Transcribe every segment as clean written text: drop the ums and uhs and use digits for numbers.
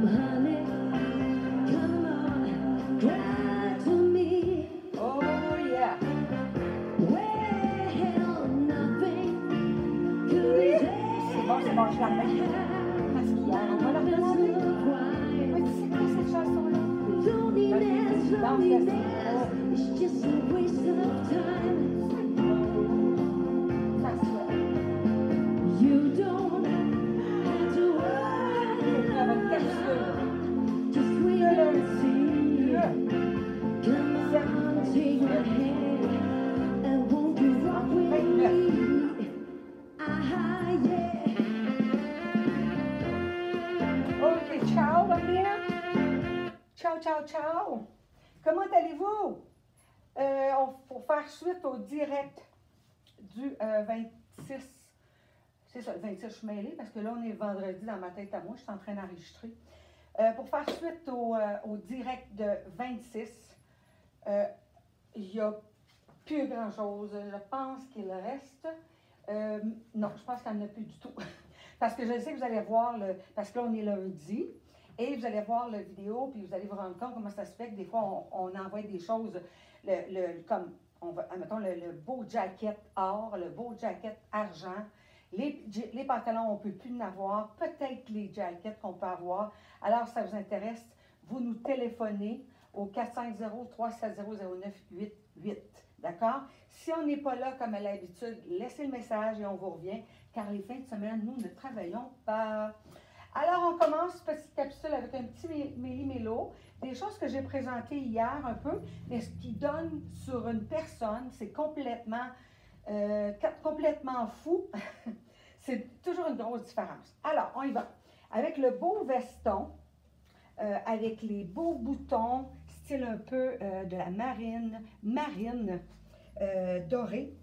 Honey, come on, cry to me. Oh yeah. Well, nothing could C'est bon, je la remets. Parce qu'hier, on va la regarder. Oui, tu sais quoi cette chanson-là? Loneliness, loneliness, it's just a waste of time. That's it. You don't have to worry, just wait and see. Come on, take my hand, and won't you walk with me? Ah, yeah. Ok, ciao, bambina. Ciao, ciao, ciao. Comment allez-vous? Pour faire suite au direct du 26, c'est ça, le 26, je suis mêlée parce que là, on est le vendredi dans ma tête à moi, je suis en train d'enregistrer. Pour faire suite au direct de 26, il n'y a plus grand-chose. Je pense qu'il reste. Non, je pense qu'il n'y en a plus du tout. Parce que je sais que vous allez voir, parce que là, on est lundi, et vous allez voir la vidéo, puis vous allez vous rendre compte comment ça se fait que des fois, on envoie des choses, comme, mettons, le beau jacket or, le beau jacket argent. Les pantalons, on ne peut plus en avoir. Peut-être les jackets qu'on peut avoir. Alors, ça vous intéresse, vous nous téléphonez au 450-370-0988. D'accord? Si on n'est pas là comme à l'habitude, laissez le message et on vous revient, car les fins de semaine, nous ne travaillons pas. Alors, on commence petite capsule avec un petit méli-mélo, des choses que j'ai présentées hier un peu, mais ce qui donne sur une personne, c'est complètement fou. C'est toujours une grosse différence. Alors, on y va. Avec le beau veston, avec les beaux boutons, style un peu de la marine dorée.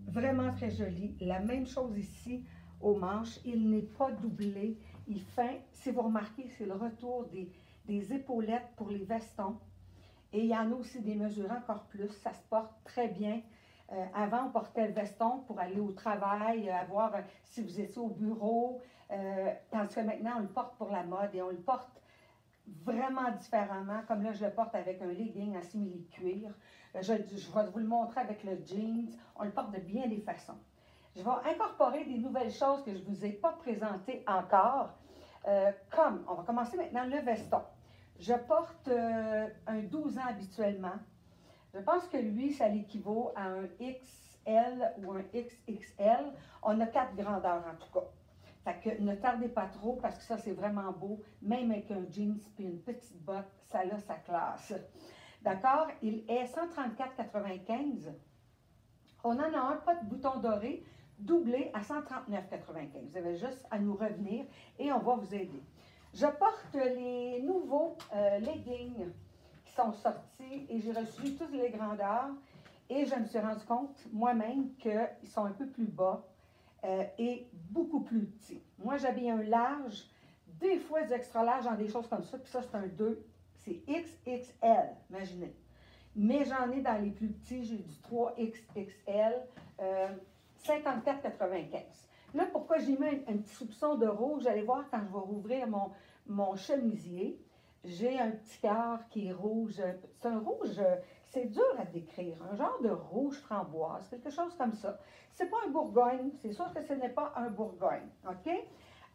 Vraiment très joli. La même chose ici aux manches. Il n'est pas doublé. Il fait, si vous remarquez, c'est le retour des épaulettes pour les vestons. Et il y en a aussi des mesurants encore plus. Ça se porte très bien. Avant, on portait le veston pour aller au travail, voir si vous étiez au bureau. Tandis que maintenant, on le porte pour la mode et on le porte vraiment différemment. Comme là, je le porte avec un legging en simili-cuir. Je vais vous le montrer avec le jeans. On le porte de bien des façons. Je vais incorporer des nouvelles choses que je ne vous ai pas présentées encore. Comme, on va commencer maintenant le veston. Je porte un 12 ans habituellement. Je pense que lui, ça l'équivaut à un XL ou un XXL. On a 4 grandeurs en tout cas. Fait que ne tardez pas trop parce que ça, c'est vraiment beau. Même avec un jeans et une petite botte, ça a sa classe. D'accord? Il est 134,95. On en a un, pas de bouton doré, doublé à 139,95. Vous avez juste à nous revenir et on va vous aider. Je porte les nouveaux leggings qui sont sortis et j'ai reçu toutes les grandeurs et je me suis rendu compte moi-même qu'ils sont un peu plus bas et beaucoup plus petits. Moi, j'habille un large, des fois du extra large dans des choses comme ça, puis ça, c'est un 2, c'est XXL, imaginez. Mais j'en ai dans les plus petits, j'ai du 3XXL, 54,95. Là, pourquoi j'ai mis un petit soupçon de rouge? Vous allez voir quand je vais rouvrir mon chemisier. J'ai un petit cœur qui est rouge. C'est un rouge, c'est dur à décrire. Un genre de rouge framboise, quelque chose comme ça. C'est pas un Bourgogne, c'est sûr que ce n'est pas un Bourgogne. OK?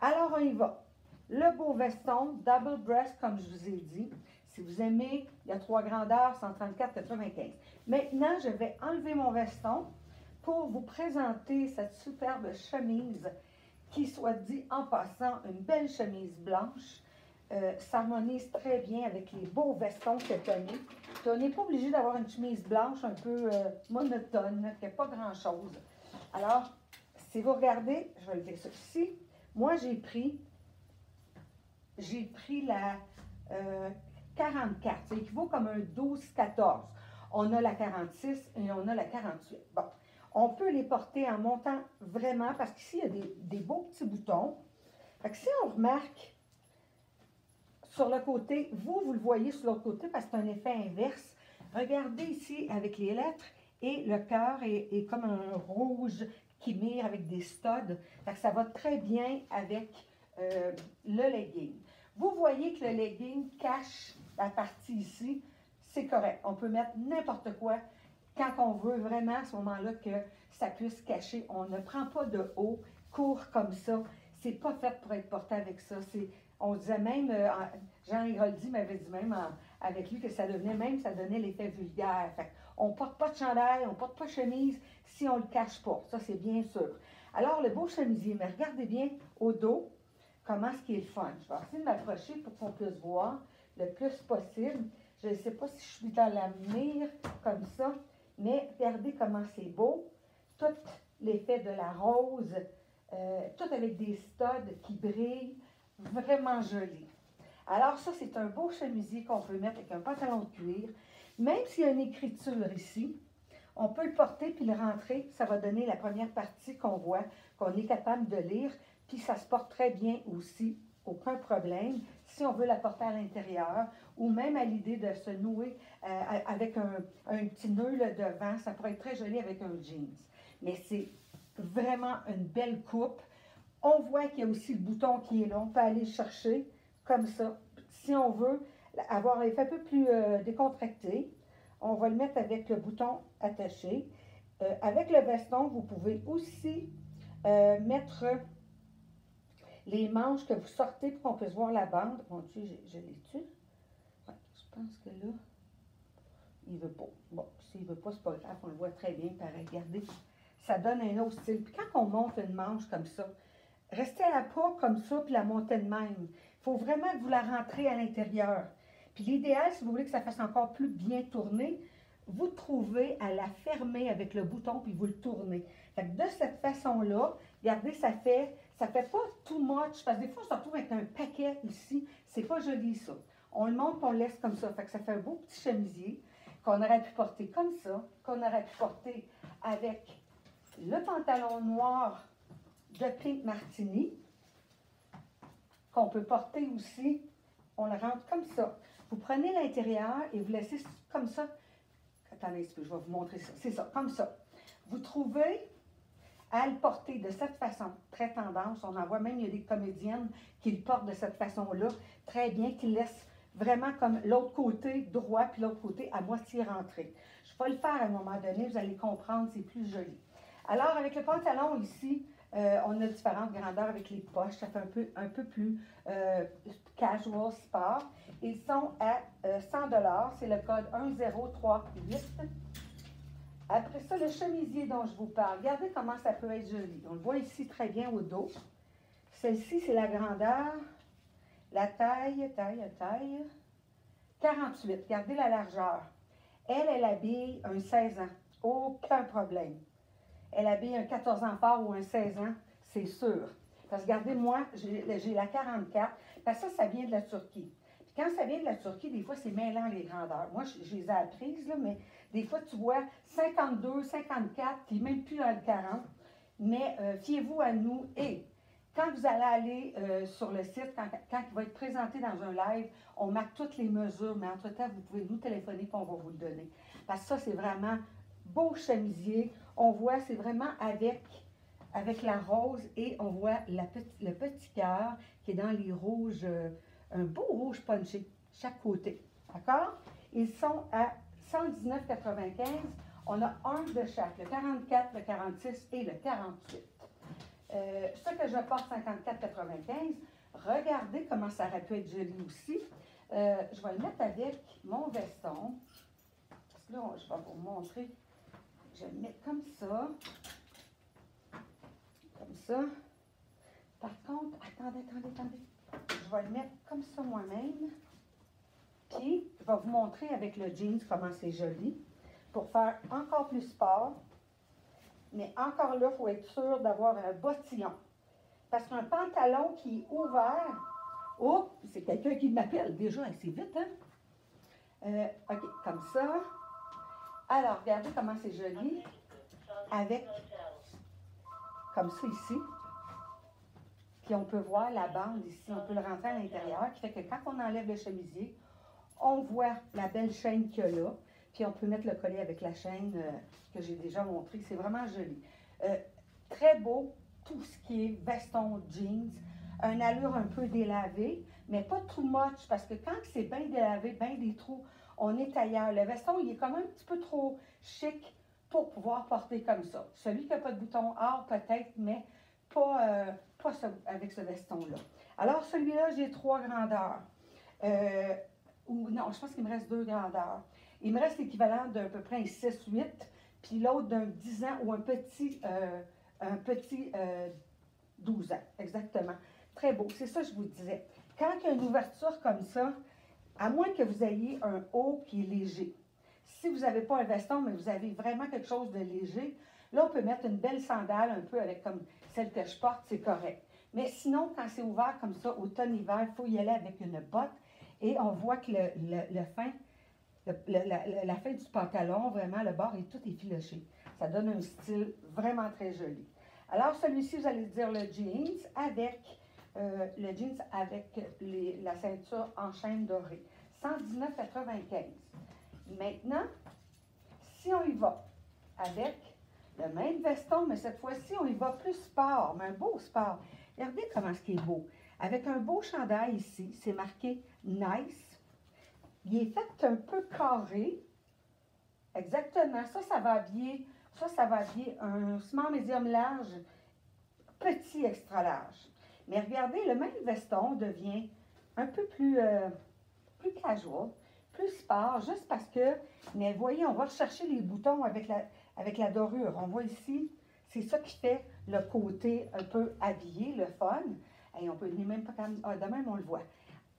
Alors, on y va. Le beau veston, double breast, comme je vous ai dit. Si vous aimez, il y a 3 grandeurs, 134,95. Maintenant, je vais enlever mon veston pour vous présenter cette superbe chemise qui, soit dit en passant, une belle chemise blanche. S'harmonise très bien avec les beaux vestons que Tony. On n'est pas obligé d'avoir une chemise blanche un peu monotone, qui n'a pas grand-chose. Alors, si vous regardez, je vais lever ça ici. Moi, j'ai pris la 44. Ça équivaut comme un 12-14. On a la 46 et on a la 48. Bon, on peut les porter en montant vraiment, parce qu'ici, il y a des beaux petits boutons. Fait que si on remarque sur le côté, vous le voyez sur l'autre côté parce que c'est un effet inverse. Regardez ici avec les lettres et le cœur est comme un rouge qui mire avec des studs. Fait que ça va très bien avec le legging. Vous voyez que le legging cache la partie ici, c'est correct. On peut mettre n'importe quoi quand on veut vraiment à ce moment-là que ça puisse cacher. On ne prend pas de haut, court comme ça. C'est pas fait pour être porté avec ça. On disait même, Jean Héroldi m'avait dit même avec lui que ça donnait l'effet vulgaire. Fait on ne porte pas de chandail, on ne porte pas de chemise si on ne le cache pas. Ça, c'est bien sûr. Alors, le beau chemisier, mais regardez bien au dos comment ce qui est le fun. Je vais essayer de m'approcher pour qu'on puisse voir le plus possible. Je ne sais pas si je suis dans la mire comme ça, mais regardez comment c'est beau. Tout l'effet de la rose, tout avec des studs qui brillent, vraiment joli. Alors ça, c'est un beau chemisier qu'on peut mettre avec un pantalon de cuir. Même s'il y a une écriture ici, on peut le porter puis le rentrer. Ça va donner la première partie qu'on voit, qu'on est capable de lire. Puis ça se porte très bien aussi, aucun problème, si on veut la porter à l'intérieur, ou même à l'idée de se nouer avec un petit nœud là, devant. Ça pourrait être très joli avec un jeans. Mais c'est vraiment une belle coupe. On voit qu'il y a aussi le bouton qui est là. On peut aller le chercher comme ça. Si on veut avoir l'effet un peu plus décontracté, on va le mettre avec le bouton attaché. Avec le veston, vous pouvez aussi mettre les manches que vous sortez pour qu'on puisse voir la bande. Mon Dieu, je l'ai tué. Ouais, je pense que là, il ne veut pas. Bon, s'il ne veut pas, c'est pas grave. On le voit très bien, pareil. Regardez, ça donne un autre style. Puis quand on monte une manche comme ça, restez à la pas comme ça, puis la montez de même. Il faut vraiment que vous la rentrez à l'intérieur. Puis l'idéal, si vous voulez que ça fasse encore plus bien tourner, vous trouvez à la fermer avec le bouton, puis vous le tournez. Fait que de cette façon-là, regardez, ça fait pas too much, parce que des fois, on se retrouve avec un paquet ici. C'est pas joli, ça. On le monte, on le laisse comme ça. Fait que ça fait un beau petit chemisier qu'on aurait pu porter comme ça, qu'on aurait pu porter avec le pantalon noir de Pink Martini, qu'on peut porter aussi. On le rentre comme ça. Vous prenez l'intérieur et vous laissez comme ça. Attendez, je vais vous montrer ça. C'est ça, comme ça. Vous trouvez à le porter de cette façon, très tendance. On en voit même, il y a des comédiennes qui le portent de cette façon-là, très bien, qui laissent vraiment comme l'autre côté droit, puis l'autre côté à moitié rentré. Je vais le faire à un moment donné, vous allez comprendre, c'est plus joli. Alors, avec le pantalon ici, on a différentes grandeurs avec les poches, ça fait un peu plus casual sport. Ils sont à 100 $, c'est le code 1038. Après ça, le chemisier dont je vous parle, regardez comment ça peut être joli. On le voit ici très bien au dos. Celle-ci, c'est la grandeur, la taille, 48. Regardez la largeur. Elle habille un 16 ans. Aucun problème. Elle habille un 14 ans fort ou un 16 ans, c'est sûr. Parce que regardez, moi, j'ai la 44, parce que ça vient de la Turquie. Puis quand ça vient de la Turquie, des fois, c'est mêlant les grandeurs. Moi, je les ai apprises, là, mais des fois, tu vois 52, 54, puis même plus dans le 40. Mais fiez-vous à nous. Et quand vous allez aller sur le site, quand il va être présenté dans un live, on marque toutes les mesures, mais entre-temps, vous pouvez nous téléphoner et on va vous le donner. Parce que ça, c'est vraiment beau chemisier. On voit, c'est vraiment avec la rose et on voit le petit cœur qui est dans les rouges, un beau rouge punché, chaque côté. D'accord? Ils sont à 119,95. On a un de chaque, le 44, le 46 et le 48. Ce que je porte 54,95, regardez comment ça aurait pu être joli aussi. Je vais le mettre avec mon veston. Parce que là, je vais vous montrer. Je vais le mettre comme ça. Comme ça. Par contre, attendez. Je vais le mettre comme ça moi-même. Puis, je vais vous montrer avec le jeans comment c'est joli. Pour faire encore plus sport. Mais encore là, il faut être sûr d'avoir un bottillon. Parce qu'un pantalon qui est ouvert, oh, c'est quelqu'un qui m'appelle. Déjà, c'est vite, hein? OK, comme ça. Alors, regardez comment c'est joli. Avec, comme ça ici. Puis on peut voir la bande ici. On peut le rentrer à l'intérieur. Qui fait que quand on enlève le chemisier, on voit la belle chaîne qu'il y a là. Puis on peut mettre le collet avec la chaîne que j'ai déjà montré. C'est vraiment joli. Très beau, tout ce qui est veston, jeans. Une allure un peu délavée, mais pas too much, parce que quand c'est bien délavé, bien des trous, on est ailleurs. Le veston, il est quand même un petit peu trop chic pour pouvoir porter comme ça. Celui qui n'a pas de bouton or, peut-être, mais pas avec ce veston-là. Alors, celui-là, j'ai 3 grandeurs. Ou non, je pense qu'il me reste 2 grandeurs. Il me reste l'équivalent d'à peu près un 6-8, puis l'autre d'un 10 ans ou un petit 12 ans, exactement. Très beau, c'est ça que je vous disais. Quand il y a une ouverture comme ça, à moins que vous ayez un haut qui est léger, si vous n'avez pas un veston, mais vous avez vraiment quelque chose de léger, là, on peut mettre une belle sandale un peu avec comme celle que je porte, c'est correct. Mais sinon, quand c'est ouvert comme ça, automne-hiver, il faut y aller avec une botte et on voit que la fin du pantalon, vraiment, le bord est tout effiloché. Ça donne un style vraiment très joli. Alors, celui-ci, vous allez dire le jeans avec la ceinture en chaîne dorée. 119,95. Maintenant, si on y va avec le même veston, mais cette fois-ci, on y va plus sport, mais un beau sport. Regardez comment ce qui est beau. Avec un beau chandail ici, c'est marqué « Nice ». Il est fait un peu carré. Exactement. Ça va habiller un small médium large, petit extra large. Mais regardez, le même veston devient un peu plus casual, plus sport, juste parce que, mais voyez, on va rechercher les boutons avec la dorure. On voit ici, c'est ça qui fait le côté un peu habillé, le fun. Et on peut venir même pas comme, de même on le voit.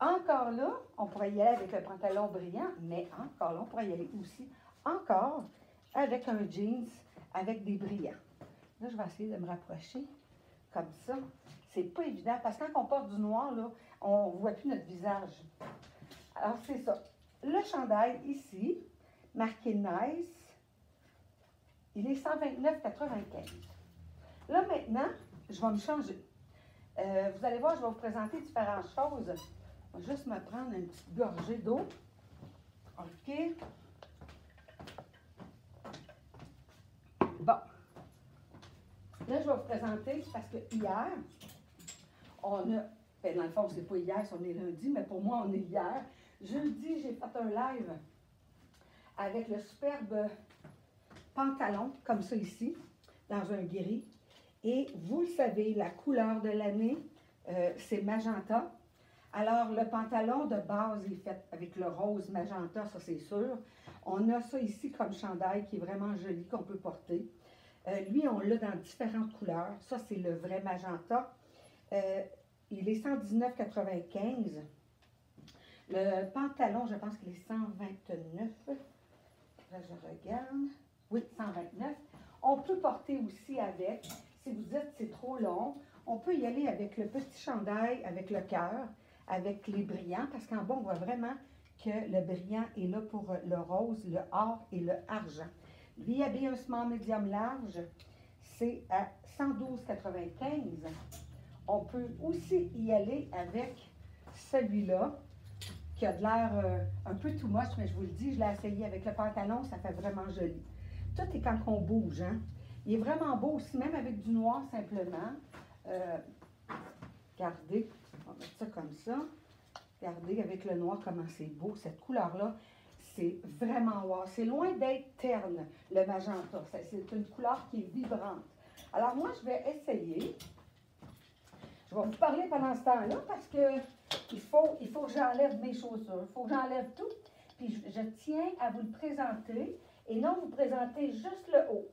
Encore là, on pourrait y aller avec le pantalon brillant, mais encore là, on pourrait y aller aussi, encore, avec un jeans, avec des brillants. Là, je vais essayer de me rapprocher, comme ça. C'est pas évident, parce que quand on porte du noir, là, on ne voit plus notre visage. Alors, c'est ça. Le chandail, ici, marqué Nice, il est 129,95. Là, maintenant, je vais me changer. Vous allez voir, je vais vous présenter différentes choses. Je vais juste me prendre une petite gorgée d'eau. OK. Bon. Là, je vais vous présenter, parce que hier, on a, ben dans le fond, c'est pas hier, on est lundi, mais pour moi, on est hier. Jeudi, j'ai fait un live avec le superbe pantalon, comme ça ici, dans un gris. Et vous le savez, la couleur de l'année, c'est magenta. Alors, le pantalon de base est fait avec le rose magenta, ça c'est sûr. On a ça ici comme chandail qui est vraiment joli, qu'on peut porter. Lui, on l'a dans différentes couleurs. Ça, c'est le vrai magenta. Il est 119,95. Le pantalon, je pense qu'il est 129. Là, je regarde. Oui, 129. On peut porter aussi avec, si vous dites c'est trop long, on peut y aller avec le petit chandail, avec le cœur, avec les brillants, parce qu'en bas, on voit vraiment que le brillant est là pour le rose, le or et le argent. Lui, habillé un small médium large, c'est à 112,95. On peut aussi y aller avec celui-là, qui a de l'air un peu too much, mais je vous le dis, je l'ai essayé avec le pantalon, ça fait vraiment joli. Tout est quand on bouge, hein? Il est vraiment beau aussi, même avec du noir simplement. Regardez, on va mettre ça comme ça. Regardez avec le noir comment c'est beau. Cette couleur-là, c'est vraiment wow. C'est loin d'être terne, le magenta. C'est une couleur qui est vibrante. Alors moi, je vais essayer. Je vais vous parler pendant ce temps-là parce que il faut que j'enlève mes chaussures. Il faut que j'enlève tout. Puis je tiens à vous le présenter et non vous présenter juste le haut.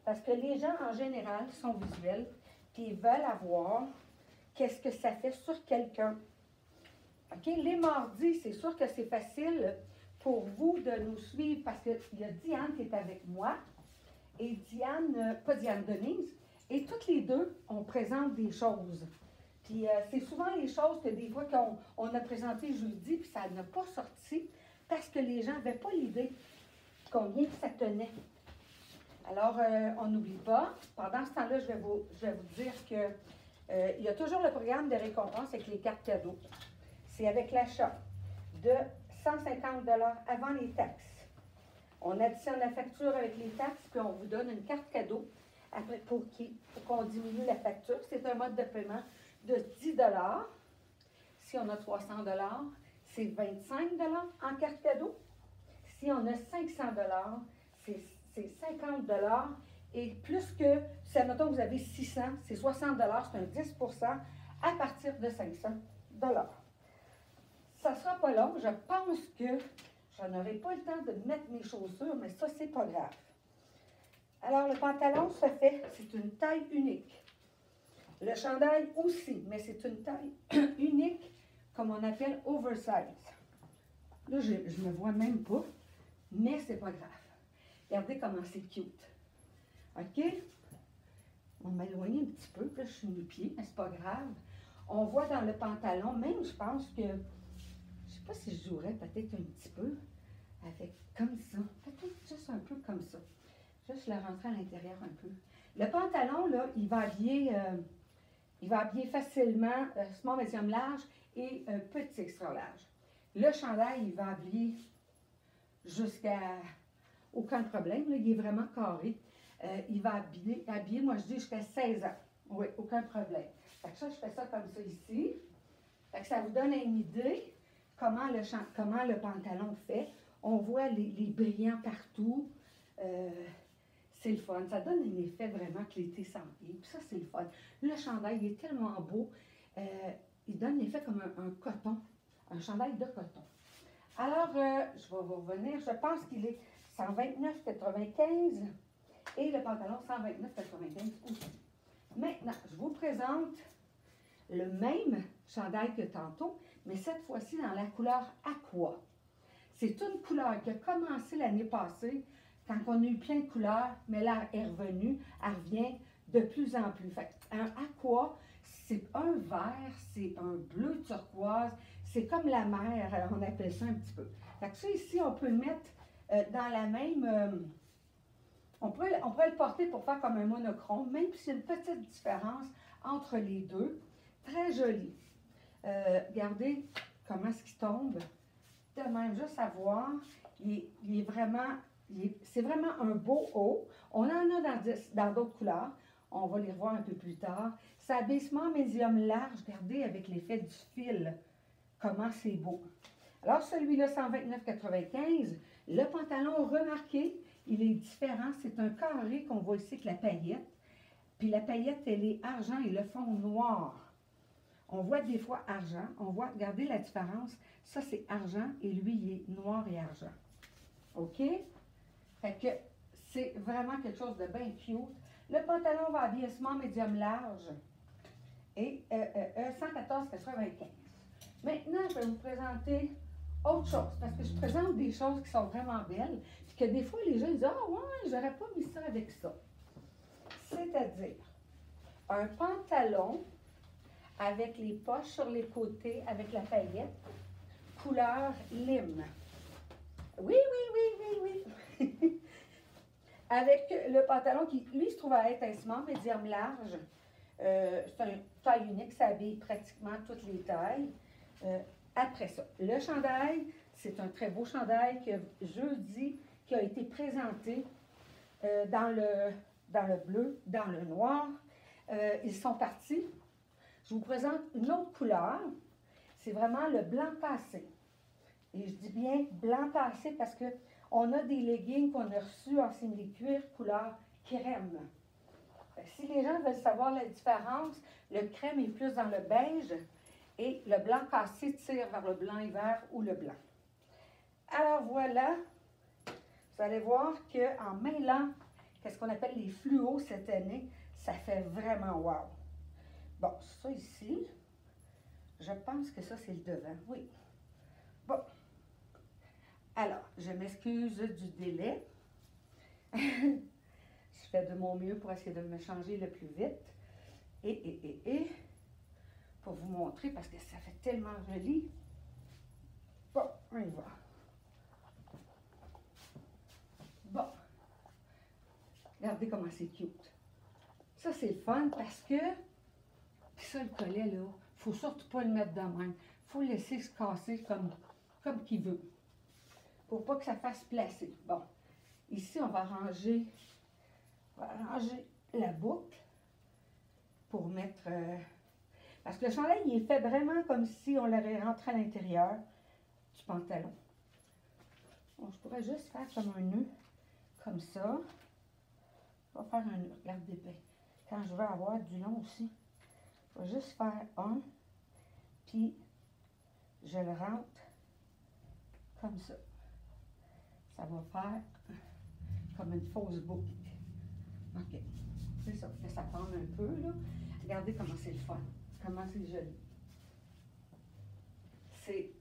Parce que les gens, en général, sont visuels et ils veulent avoir qu'est-ce que ça fait sur quelqu'un. OK? Les mardis, c'est sûr que c'est facile pour vous de nous suivre parce qu'il y a Diane qui est avec moi et Diane, pas Diane Denise, et toutes les deux, on présente des choses. Puis c'est souvent les choses que des fois qu'on a présentées jeudi, puis ça n'a pas sorti parce que les gens n'avaient pas l'idée combien ça tenait. Alors, on n'oublie pas. Pendant ce temps-là, je vais vous dire que il y a toujours le programme de récompense avec les cartes cadeaux. C'est avec l'achat de 150 $ avant les taxes. On additionne la facture avec les taxes, puis on vous donne une carte cadeau après, pour qu'on diminue la facture. C'est un mode de paiement de 10 $. Si on a 300 c'est 25 en carte cadeau. Si on a 500 c'est 50 et plus que, si admettons que vous avez 600, c'est 60 c'est un 10 à partir de 500 Ça ne sera pas long. Je pense que je n'aurai pas le temps de mettre mes chaussures, mais ça, c'est pas grave. Alors, le pantalon, c'est une taille unique. Le chandail aussi, mais c'est une taille unique, comme on appelle oversize. Là, je ne me vois même pas, mais c'est pas grave. Regardez comment c'est cute. OK? On va m'éloigner un petit peu, là, je suis nu-pied, mais c'est pas grave. On voit dans le pantalon, même, je pense que, je ne sais pas si je jouerais peut-être un petit peu avec comme ça. Peut-être juste un peu comme ça. Juste le rentrer à l'intérieur un peu. Le pantalon, là, il va habiller facilement small, médium, large et petit extra large. Le chandail, il va habiller jusqu'à aucun problème. Là, il est vraiment carré. Il va habiller, moi je dis jusqu'à 16 ans. Oui, aucun problème. Fait que ça, je fais ça comme ça ici. Fait que ça vous donne une idée comment le pantalon fait. On voit les brillants partout. C'est le fun. Ça donne un effet vraiment que l'été s'en vient. Puis ça, c'est le fun. Le chandail, il est tellement beau. Il donne l'effet comme un coton. Un chandail de coton. Alors, je vais vous revenir. Je pense qu'il est 129,95 et le pantalon 129,95 aussi. Maintenant, je vous présente le même chandail que tantôt, mais cette fois-ci dans la couleur aqua. C'est une couleur qui a commencé l'année passée, quand on a eu plein de couleurs, mais là, elle est revenue, elle revient de plus en plus. Fait un aqua, c'est un vert, c'est un bleu turquoise, c'est comme la mer, on appelle ça un petit peu. Fait que ça ici, on peut le mettre dans la même... on pourrait le porter pour faire comme un monochrome, même si c'est une petite différence entre les deux. Très joli. Regardez comment est-ce qu'il tombe. De même, juste à voir, c'est vraiment un beau haut. On en a dans d'autres couleurs. On va les revoir un peu plus tard. C'est abaissement médium large. Regardez avec l'effet du fil, comment c'est beau. Alors, celui-là, 129,95. Le pantalon, remarquez, il est différent. C'est un carré qu'on voit ici avec la paillette. Puis la paillette, elle est argent et le fond noir. On voit des fois argent. On voit, regardez la différence. Ça, c'est argent et lui, il est noir et argent. OK? Fait que c'est vraiment quelque chose de bien cute. Le pantalon va habiller small, médium, large et 114,95. Maintenant, je vais vous présenter autre chose parce que je présente des choses qui sont vraiment belles puis que des fois, les gens disent « Ah ouais, j'aurais pas mis ça avec ça. » C'est-à-dire un pantalon avec les poches sur les côtés, avec la paillette, couleur lime. Oui, oui, oui, oui, oui. Avec le pantalon qui, lui, se trouve à être un small, médium, large. C'est une taille unique, ça habille pratiquement toutes les tailles. Après ça, le chandail, c'est un très beau chandail que jeudi, qui a été présenté dans le bleu, dans le noir. Ils sont partis. Je vous présente une autre couleur. C'est vraiment le blanc passé. Et je dis bien blanc passé parce qu'on a des leggings qu'on a reçus en simili-cuir couleur crème. Si les gens veulent savoir la différence, le crème est plus dans le beige et le blanc cassé tire vers le blanc hiver ou le blanc. Alors voilà, vous allez voir qu'en mêlant qu'est-ce qu'on appelle les fluos cette année, ça fait vraiment wow. Bon, ça ici, je pense que ça c'est le devant, oui. Bon, alors, je m'excuse du délai. Je fais de mon mieux pour essayer de me changer le plus vite. Et, pour vous montrer, parce que ça fait tellement joli. Bon, on y va. Bon, regardez comment c'est cute. Ça, c'est le fun parce que, puis ça, le collet, là, il ne faut surtout pas le mettre dans même. Il faut le laisser se casser comme qu'il veut. Pour pas que ça fasse placer. Bon, ici, on va ranger la boucle pour mettre... Parce que le chandail, il est fait vraiment comme si on l'avait rentré à l'intérieur du pantalon. Bon, je pourrais juste faire comme un nœud, comme ça. Je vais faire un nœud, regardez bien. Quand je veux avoir du long aussi, je vais juste faire un, puis je le rentre comme ça. Ça va faire comme une fausse boucle. OK. C'est ça. Là, ça prend un peu, là. Regardez comment c'est le fun. Comment c'est joli.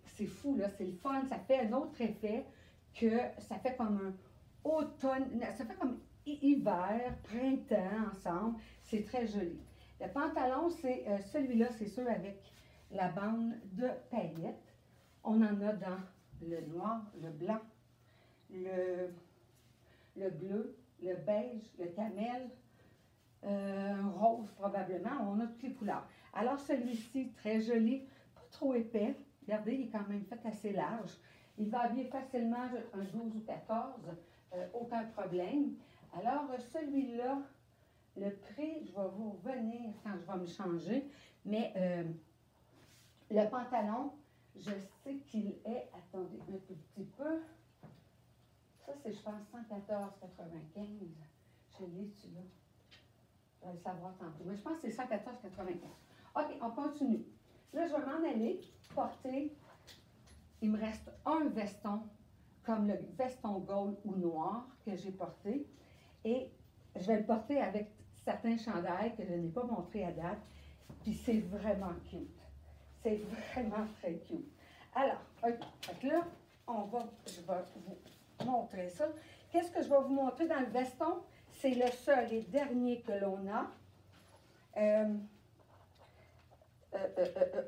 C'est fou, là. C'est le fun. Ça fait un autre effet que ça fait comme un automne. Ça fait comme hiver, printemps ensemble. C'est très joli. Le pantalon, c'est celui-là, c'est sûr, avec la bande de paillettes. On en a dans le noir, le blanc, le bleu, le beige, le camel, rose probablement. On a toutes les couleurs. Alors celui-ci, très joli, pas trop épais. Regardez, il est quand même fait assez large. Il va habiller facilement un 12 ou 14, aucun problème. Alors celui-là, le prix, je vais vous revenir quand je vais me changer, mais le pantalon, je sais qu'il est, attendez un tout petit peu, ça c'est, je pense, 114,95. Je l'ai celui-là. Je vais le savoir tantôt. Mais je pense que c'est 114,95. OK, on continue. Là, je vais m'en aller porter. Il me reste un veston, comme le veston gold ou noir que j'ai porté. Et je vais le porter avec certains chandails que je n'ai pas montré à date. Puis c'est vraiment cute. C'est vraiment très cute. Alors, OK. Donc là, je vais vous montrer ça. Qu'est-ce que je vais vous montrer dans le veston? C'est le seul et dernier que l'on a.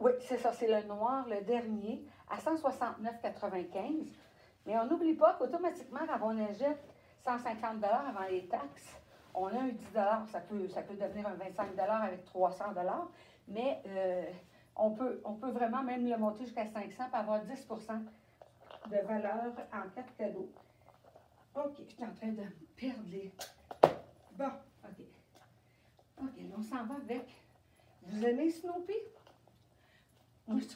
Oui, c'est ça, c'est le noir, le dernier, à 169,95. Mais on n'oublie pas qu'automatiquement, quand on achète 150 $ avant les taxes, on a un 10 $. Ça peut devenir un 25 $ avec 300 $. Mais on peut vraiment même le monter jusqu'à 500 pour avoir 10 % de valeur en cas de cadeau. OK, je suis en train de perdre les... Bon, OK. OK, là, on s'en va avec... Vous aimez Snoopy? Moi, je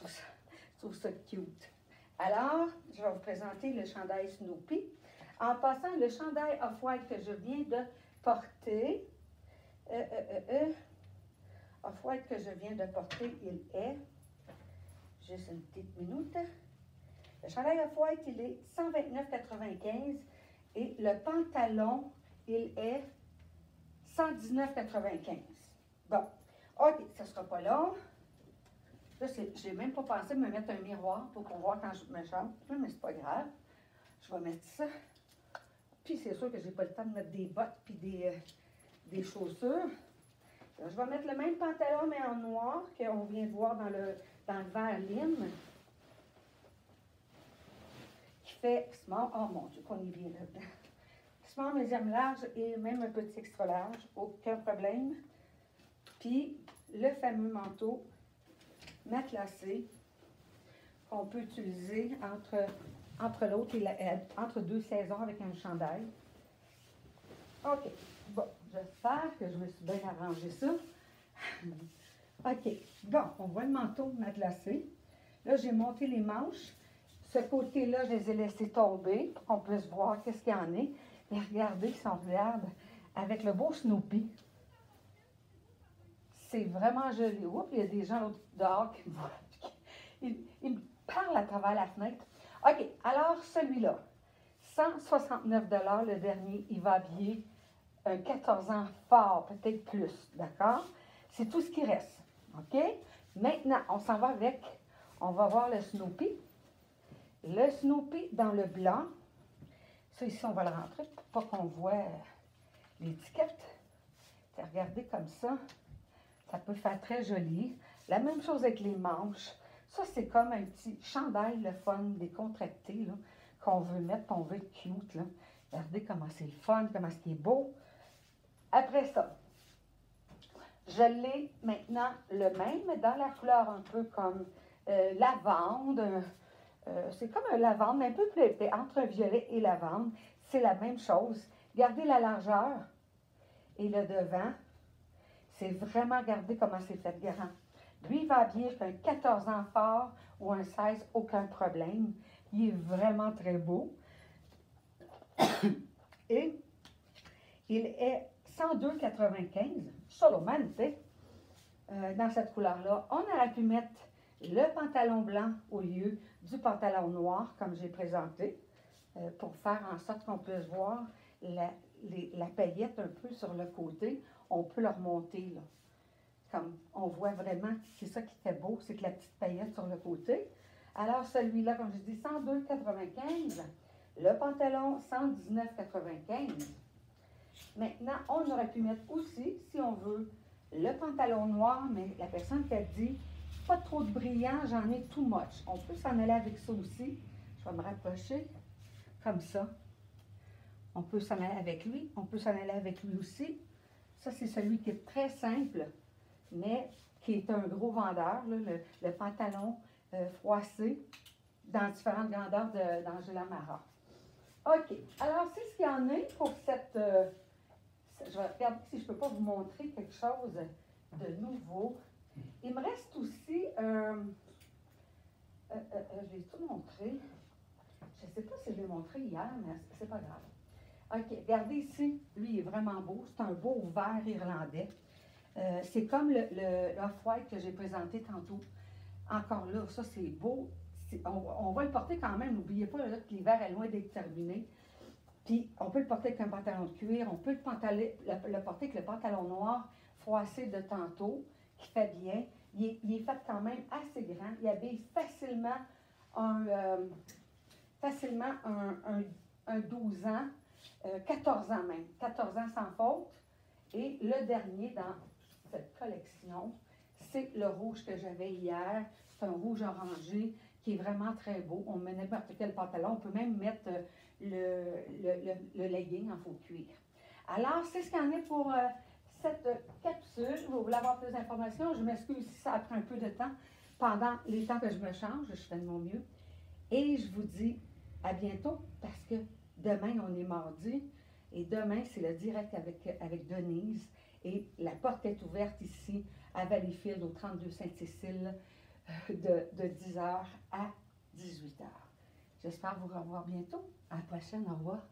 trouve ça cute. Alors, je vais vous présenter le chandail Snoopy. En passant, le chandail Off-White que je viens de porter, Off-White que je viens de porter, il est, juste une petite minute, le chandail Off-White, il est 129,95 et le pantalon, il est 119,95. Bon, OK, ça ne sera pas long. Là, je n'ai même pas pensé de me mettre un miroir pour voir quand je me change, mais c'est pas grave. Je vais mettre ça. Puis c'est sûr que je n'ai pas le temps de mettre des bottes puis des chaussures. Là, je vais mettre le même pantalon, mais en noir, qu'on vient de voir dans le vert lime. Qui fait small, oh mon Dieu, qu'on est bien là-dedans. Small, médium, large et même un petit extra large, aucun problème. Puis le fameux manteau matelassé qu'on peut utiliser entre l'autre et entre deux saisons avec un chandail. OK. Bon, j'espère que je me suis bien arrangé ça. OK. Bon, on voit le manteau matelassé. Là, j'ai monté les manches. Ce côté-là, je les ai laissés tomber pour qu'on puisse voir qu'est-ce qu'il y en a. Mais regardez, si on regarde avec le beau Snoopy. C'est vraiment joli. Oups, il y a des gens dehors qui me voient. Ils me parlent à travers la fenêtre. OK, alors celui-là, 169 $, le dernier, il va habiller un 14 ans fort, peut-être plus, d'accord? C'est tout ce qui reste, OK? Maintenant, on s'en va avec, on va voir le Snoopy. Le Snoopy dans le blanc. Ça, ici, on va le rentrer pour pas qu'on voit l'étiquette. Regardez comme ça. Ça peut faire très joli. La même chose avec les manches. Ça, c'est comme un petit chandail, le fun, décontracté, qu'on veut mettre, qu'on veut être cute. Là. Regardez comment c'est le fun, comment c'est beau. Après ça, je l'ai maintenant le même, mais dans la couleur un peu comme lavande. C'est comme un lavande, mais un peu plus épais, entre un violet et lavande. C'est la même chose. Regardez la largeur et le devant. C'est vraiment, regardez comment c'est fait grand. Lui, il va habiller avec un 14 ans fort ou un 16, aucun problème. Il est vraiment très beau. Et il est 102,95, Solomon, tu sais, dans cette couleur-là. On aurait pu mettre le pantalon blanc au lieu du pantalon noir, comme j'ai présenté, pour faire en sorte qu'on puisse voir la paillette un peu sur le côté. On peut le remonter, là. Comme on voit vraiment, c'est ça qui était beau, c'est que la petite paillette sur le côté. Alors celui-là, comme je dis, 102,95. Le pantalon, 119,95. Maintenant, on aurait pu mettre aussi, si on veut, le pantalon noir, mais la personne qui a dit, pas trop de brillant, j'en ai too much. On peut s'en aller avec ça aussi. Je vais me rapprocher, comme ça. On peut s'en aller avec lui, on peut s'en aller avec lui aussi. Ça, c'est celui qui est très simple, mais qui est un gros vendeur, là, le pantalon froissé dans différentes grandeurs d'Angela Mara. OK. Alors, c'est ce qu'il y en a pour cette... je vais regarder si je ne peux pas vous montrer quelque chose de nouveau. Il me reste aussi... je l'ai tout montré. Je ne sais pas si je l'ai montré hier, mais c'est pas grave. OK. Regardez ici. Lui, il est vraiment beau. C'est un beau vert irlandais. C'est comme le off-white que j'ai présenté tantôt. Encore là, ça, c'est beau. On va le porter quand même. N'oubliez pas là, que l'hiver est loin d'être terminé. Puis, on peut le porter avec un pantalon de cuir. On peut le porter avec le pantalon noir froissé de tantôt, qui fait bien. Il est fait quand même assez grand. Il habille facilement un 12 ans, 14 ans même. 14 ans sans faute. Et le dernier dans cette collection, c'est le rouge que j'avais hier. C'est un rouge orangé qui est vraiment très beau. On met n'importe quel pantalon. On peut même mettre le legging en faux cuir. Alors, c'est ce qu'il y en est pour cette capsule. Vous voulez avoir plus d'informations? Je m'excuse si ça a pris un peu de temps pendant les temps que je me change. Je fais de mon mieux. Et je vous dis à bientôt parce que demain, on est mardi. Et demain, c'est le direct avec Denise. Et la porte est ouverte ici à Valleyfield, au 32 Sainte-Cécile, de 10h à 18h. J'espère vous revoir bientôt. À la prochaine. Au revoir.